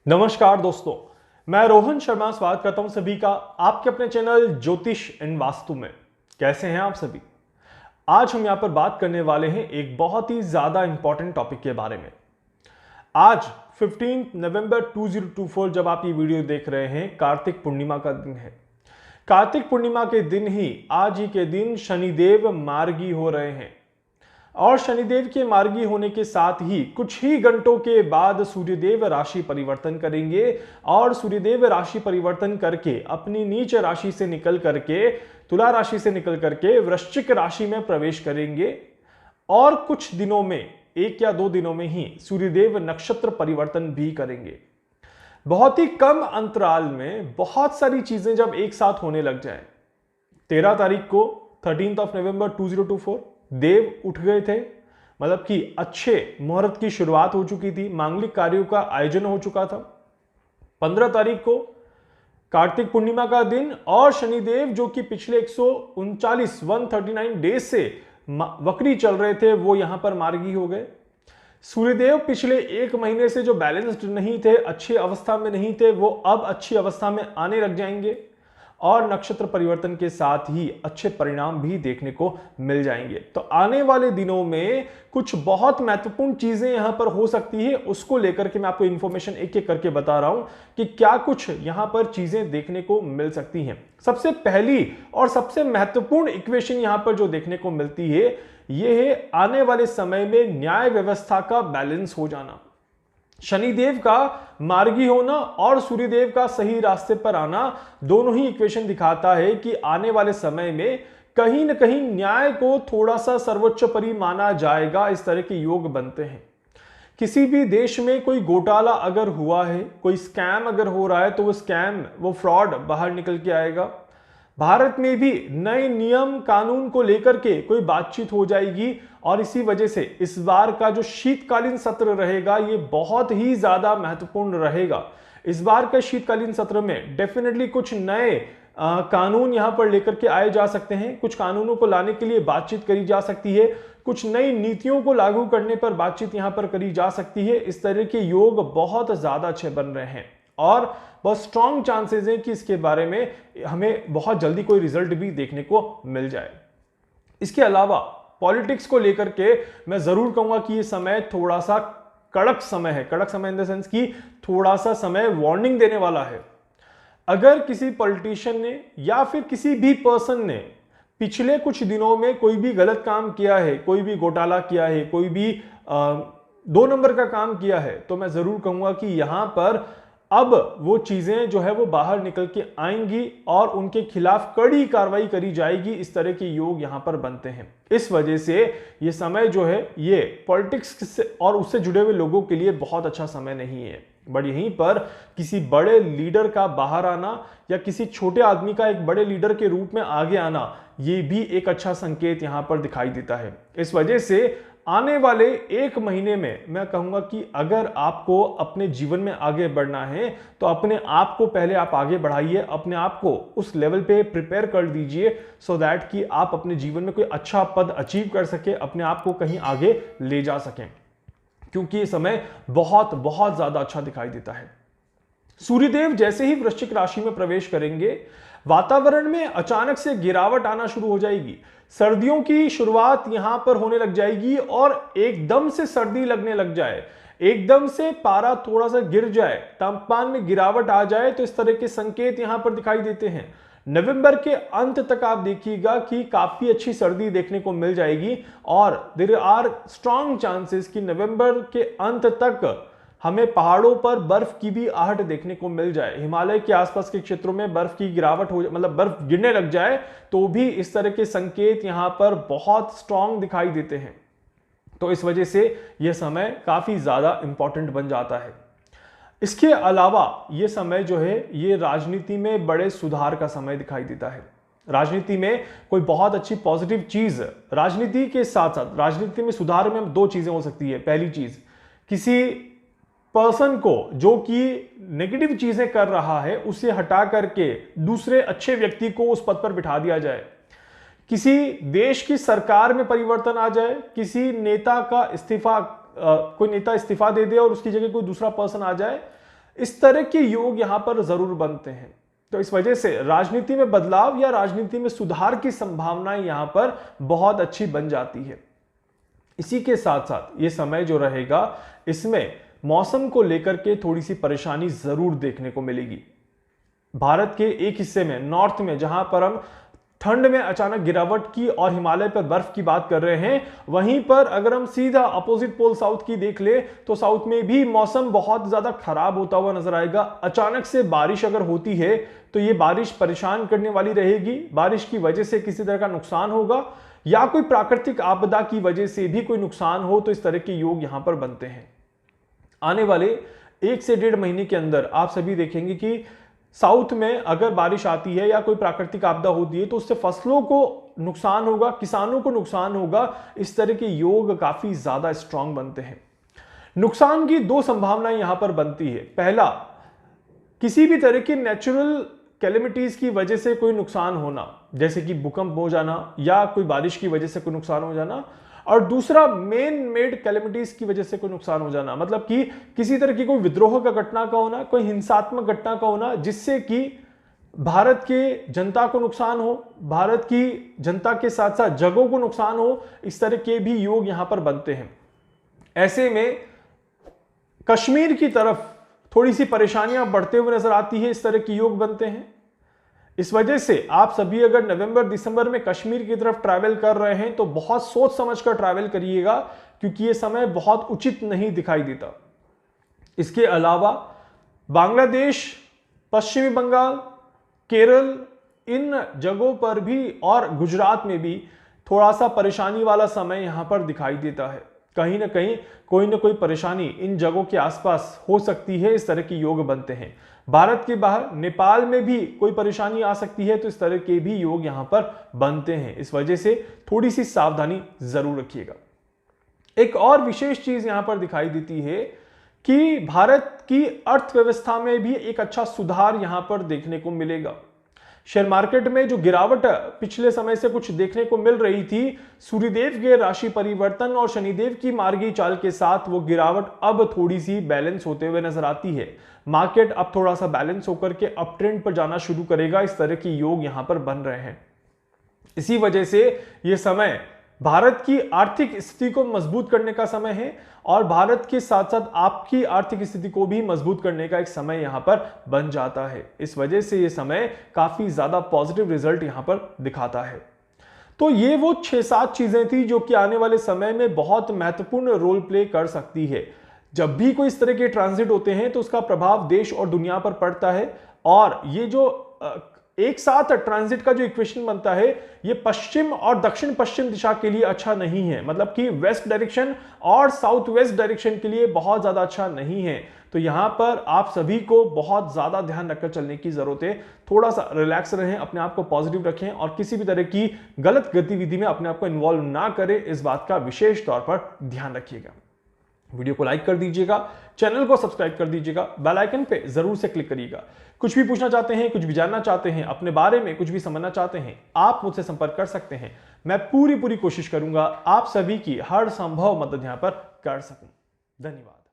नमस्कार दोस्तों, मैं रोहन शर्मा स्वागत करता हूं सभी का आपके अपने चैनल ज्योतिष एंड वास्तु में। कैसे हैं आप सभी? आज हम यहां पर बात करने वाले हैं एक बहुत ही ज्यादा इंपॉर्टेंट टॉपिक के बारे में। आज 15 नवंबर 2024 जब आप ये वीडियो देख रहे हैं, कार्तिक पूर्णिमा का दिन है। कार्तिक पूर्णिमा के दिन ही, आज ही के दिन शनिदेव मार्गी हो रहे हैं और शनिदेव के मार्गी होने के साथ ही कुछ ही घंटों के बाद सूर्यदेव राशि परिवर्तन करेंगे और सूर्यदेव राशि परिवर्तन करके अपनी नीच राशि से निकल करके, तुला राशि से निकल करके वृश्चिक राशि में प्रवेश करेंगे और कुछ दिनों में, एक या दो दिनों में ही सूर्यदेव नक्षत्र परिवर्तन भी करेंगे। बहुत ही कम अंतराल में बहुत सारी चीजें जब एक साथ होने लग जाए। 13 तारीख को 13 नवंबर 2024 देव उठ गए थे, मतलब कि अच्छे मुहूर्त की शुरुआत हो चुकी थी, मांगलिक कार्यों का आयोजन हो चुका था। 15 तारीख को कार्तिक पूर्णिमा का दिन और शनिदेव जो कि पिछले 139 डेज से वक्री चल रहे थे, वो यहां पर मार्गी हो गए। सूर्यदेव पिछले एक महीने से जो बैलेंस्ड नहीं थे, अच्छी अवस्था में नहीं थे, वो अब अच्छी अवस्था में आने लग जाएंगे और नक्षत्र परिवर्तन के साथ ही अच्छे परिणाम भी देखने को मिल जाएंगे। तो आने वाले दिनों में कुछ बहुत महत्वपूर्ण चीजें यहां पर हो सकती है, उसको लेकर के मैं आपको इंफॉर्मेशन एक एक करके बता रहा हूं कि क्या कुछ यहां पर चीजें देखने को मिल सकती हैं। सबसे पहली और सबसे महत्वपूर्ण इक्वेशन यहां पर जो देखने को मिलती है, यह है आने वाले समय में न्याय व्यवस्था का बैलेंस हो जाना। शनिदेव का मार्गी होना और सूर्यदेव का सही रास्ते पर आना, दोनों ही इक्वेशन दिखाता है कि आने वाले समय में कहीं ना कहीं न्याय को थोड़ा सा सर्वोच्चपरि माना जाएगा। इस तरह के योग बनते हैं। किसी भी देश में कोई घोटाला अगर हुआ है, कोई स्कैम अगर हो रहा है, तो वो स्कैम, वो फ्रॉड बाहर निकल के आएगा। भारत में भी नए नियम कानून को लेकर के कोई बातचीत हो जाएगी और इसी वजह से इस बार का जो शीतकालीन सत्र रहेगा, ये बहुत ही ज्यादा महत्वपूर्ण रहेगा। इस बार के शीतकालीन सत्र में डेफिनेटली कुछ नए कानून यहां पर लेकर के आए जा सकते हैं। कुछ कानूनों को लाने के लिए बातचीत करी जा सकती है, कुछ नई नीतियों को लागू करने पर बातचीत यहां पर करी जा सकती है। इस तरह के योग बहुत ज्यादा अच्छे बन रहे हैं और बहुत स्ट्रॉन्ग चांसेस हैं कि इसके बारे में हमें बहुत जल्दी कोई रिजल्ट भी देखने को मिल जाए। इसके अलावा पॉलिटिक्स को लेकर के मैं जरूर कहूंगा कि ये समय थोड़ा सा कड़क समय है। कड़क समय इन द सेंस कि थोड़ा सा समय वार्निंग देने वाला है। अगर किसी पॉलिटिशियन ने या फिर किसी भी पर्सन ने पिछले कुछ दिनों में कोई भी गलत काम किया है, कोई भी घोटाला किया है, कोई भी 2 नंबर का काम किया है, तो मैं जरूर कहूंगा कि यहां पर अब वो चीजें जो है वो बाहर निकल के आएंगी और उनके खिलाफ कड़ी कार्रवाई करी जाएगी। इस तरह के योग यहां पर बनते हैं। इस वजह से ये समय जो है, ये पॉलिटिक्स से और उससे जुड़े हुए लोगों के लिए बहुत अच्छा समय नहीं है। बट यहीं पर किसी बड़े लीडर का बाहर आना या किसी छोटे आदमी का एक बड़े लीडर के रूप में आगे आना, ये भी एक अच्छा संकेत यहां पर दिखाई देता है। इस वजह से आने वाले एक महीने में मैं कहूंगा कि अगर आपको अपने जीवन में आगे बढ़ना है, तो अपने आप को पहले आप आगे बढ़ाइए, अपने आप को उस लेवल पे प्रिपेयर कर दीजिए, सो दैट कि आप अपने जीवन में कोई अच्छा पद अचीव कर सके, अपने आप को कहीं आगे ले जा सकें, क्योंकि ये समय बहुत बहुत ज्यादा अच्छा दिखाई देता है। सूर्यदेव जैसे ही वृश्चिक राशि में प्रवेश करेंगे, वातावरण में अचानक से गिरावट आना शुरू हो जाएगी। सर्दियों की शुरुआत यहां पर होने लग जाएगी और एकदम से सर्दी लगने लग जाए, एकदम से पारा थोड़ा सा गिर जाए, तापमान में गिरावट आ जाए, तो इस तरह के संकेत यहां पर दिखाई देते हैं। नवंबर के अंत तक आप देखिएगा कि काफी अच्छी सर्दी देखने को मिल जाएगी और देयर आर स्ट्रॉन्ग चांसेस कि नवंबर के अंत तक हमें पहाड़ों पर बर्फ की भी आहट देखने को मिल जाए। हिमालय के आसपास के क्षेत्रों में बर्फ की गिरावट हो, मतलब बर्फ गिरने लग जाए, तो भी इस तरह के संकेत यहां पर बहुत स्ट्रॉन्ग दिखाई देते हैं। तो इस वजह से यह समय काफी ज्यादा इंपॉर्टेंट बन जाता है। इसके अलावा यह समय जो है, ये राजनीति में बड़े सुधार का समय दिखाई देता है। राजनीति में कोई बहुत अच्छी पॉजिटिव चीज, राजनीति के साथ साथ राजनीति में सुधार में 2 चीजें हो सकती है। पहली चीज, किसी पर्सन को जो कि नेगेटिव चीजें कर रहा है, उसे हटा करके दूसरे अच्छे व्यक्ति को उस पद पर बिठा दिया जाए। किसी देश की सरकार में परिवर्तन आ जाए, किसी नेता का इस्तीफा, कोई नेता इस्तीफा दे दे और उसकी जगह कोई दूसरा पर्सन आ जाए, इस तरह के योग यहां पर जरूर बनते हैं। तो इस वजह से राजनीति में बदलाव या राजनीति में सुधार की संभावनाएं यहां पर बहुत अच्छी बन जाती है। इसी के साथ साथ ये समय जो रहेगा, इसमें मौसम को लेकर के थोड़ी सी परेशानी जरूर देखने को मिलेगी। भारत के एक हिस्से में, नॉर्थ में, जहां पर हम ठंड में अचानक गिरावट की और हिमालय पर बर्फ की बात कर रहे हैं, वहीं पर अगर हम सीधा अपोजिट पोल साउथ की देख ले तो साउथ में भी मौसम बहुत ज्यादा खराब होता हुआ नजर आएगा। अचानक से बारिश अगर होती है तो ये बारिश परेशान करने वाली रहेगी। बारिश की वजह से किसी तरह का नुकसान होगा या कोई प्राकृतिक आपदा की वजह से भी कोई नुकसान हो, तो इस तरह के योग यहां पर बनते हैं। आने वाले 1 से 1.5 महीने के अंदर आप सभी देखेंगे कि साउथ में अगर बारिश आती है या कोई प्राकृतिक आपदा होती है तो उससे फसलों को नुकसान होगा, किसानों को नुकसान होगा। इस तरह के योग काफी ज्यादा स्ट्रांग बनते हैं। नुकसान की 2 संभावनाएं यहां पर बनती है। पहला, किसी भी तरह की नेचुरल कैलेमिटीज की वजह से कोई नुकसान होना, जैसे कि भूकंप हो जाना या कोई बारिश की वजह से कोई नुकसान हो जाना। और दूसरा, मेन मेड कैलेमिटीज की वजह से कोई नुकसान हो जाना, मतलब कि किसी तरह की कोई विद्रोह का घटना का होना, कोई हिंसात्मक घटना का होना, जिससे कि भारत के जनता को नुकसान हो, भारत की जनता के साथ साथ जगहों को नुकसान हो। इस तरह के भी योग यहां पर बनते हैं। ऐसे में कश्मीर की तरफ थोड़ी सी परेशानियां बढ़ते हुए नजर आती है। इस तरह के योग बनते हैं। इस वजह से आप सभी अगर नवंबर दिसंबर में कश्मीर की तरफ ट्रैवल कर रहे हैं तो बहुत सोच समझ कर ट्रैवल करिएगा, क्योंकि यह समय बहुत उचित नहीं दिखाई देता। इसके अलावा बांग्लादेश, पश्चिमी बंगाल, केरल, इन जगहों पर भी और गुजरात में भी थोड़ा सा परेशानी वाला समय यहां पर दिखाई देता है। कहीं ना कहीं कोई ना कोई परेशानी इन जगहों के आसपास हो सकती है। इस तरह के योग बनते हैं। भारत के बाहर नेपाल में भी कोई परेशानी आ सकती है, तो इस तरह के भी योग यहां पर बनते हैं। इस वजह से थोड़ी सी सावधानी जरूर रखिएगा। एक और विशेष चीज यहां पर दिखाई देती है कि भारत की अर्थव्यवस्था में भी एक अच्छा सुधार यहां पर देखने को मिलेगा। शेयर मार्केट में जो गिरावट पिछले समय से कुछ देखने को मिल रही थी, सूर्यदेव के राशि परिवर्तन और शनिदेव की मार्गी चाल के साथ वो गिरावट अब थोड़ी सी बैलेंस होते हुए नजर आती है। मार्केट अब थोड़ा सा बैलेंस होकर के अप ट्रेंड पर जाना शुरू करेगा। इस तरह के योग यहां पर बन रहे हैं। इसी वजह से यह समय भारत की आर्थिक स्थिति को मजबूत करने का समय है और भारत के साथ साथ आपकी आर्थिक स्थिति को भी मजबूत करने का एक समय यहां पर बन जाता है। इस वजह से यह समय काफी ज्यादा पॉजिटिव रिजल्ट यहां पर दिखाता है। तो ये वो 6-7 चीजें थी जो कि आने वाले समय में बहुत महत्वपूर्ण रोल प्ले कर सकती है। जब भी कोई इस तरह के ट्रांजिट होते हैं तो उसका प्रभाव देश और दुनिया पर पड़ता है। और ये जो एक साथ ट्रांजिट का जो इक्वेशन बनता है, ये पश्चिम और दक्षिण पश्चिम दिशा के लिए अच्छा नहीं है, मतलब कि वेस्ट डायरेक्शन और साउथ वेस्ट डायरेक्शन के लिए बहुत ज्यादा अच्छा नहीं है। तो यहां पर आप सभी को बहुत ज्यादा ध्यान रखकर चलने की जरूरत है। थोड़ा सा रिलैक्स रहें, अपने आप को पॉजिटिव रखें और किसी भी तरह की गलत गतिविधि में अपने आप को इन्वॉल्व ना करें। इस बात का विशेष तौर पर ध्यान रखिएगा। वीडियो को लाइक कर दीजिएगा, चैनल को सब्सक्राइब कर दीजिएगा, बेल आइकन पे जरूर से क्लिक करिएगा। कुछ भी पूछना चाहते हैं, कुछ भी जानना चाहते हैं, अपने बारे में कुछ भी समझना चाहते हैं, आप मुझसे संपर्क कर सकते हैं। मैं पूरी कोशिश करूंगा आप सभी की हर संभव मदद यहां पर कर सकूं। धन्यवाद।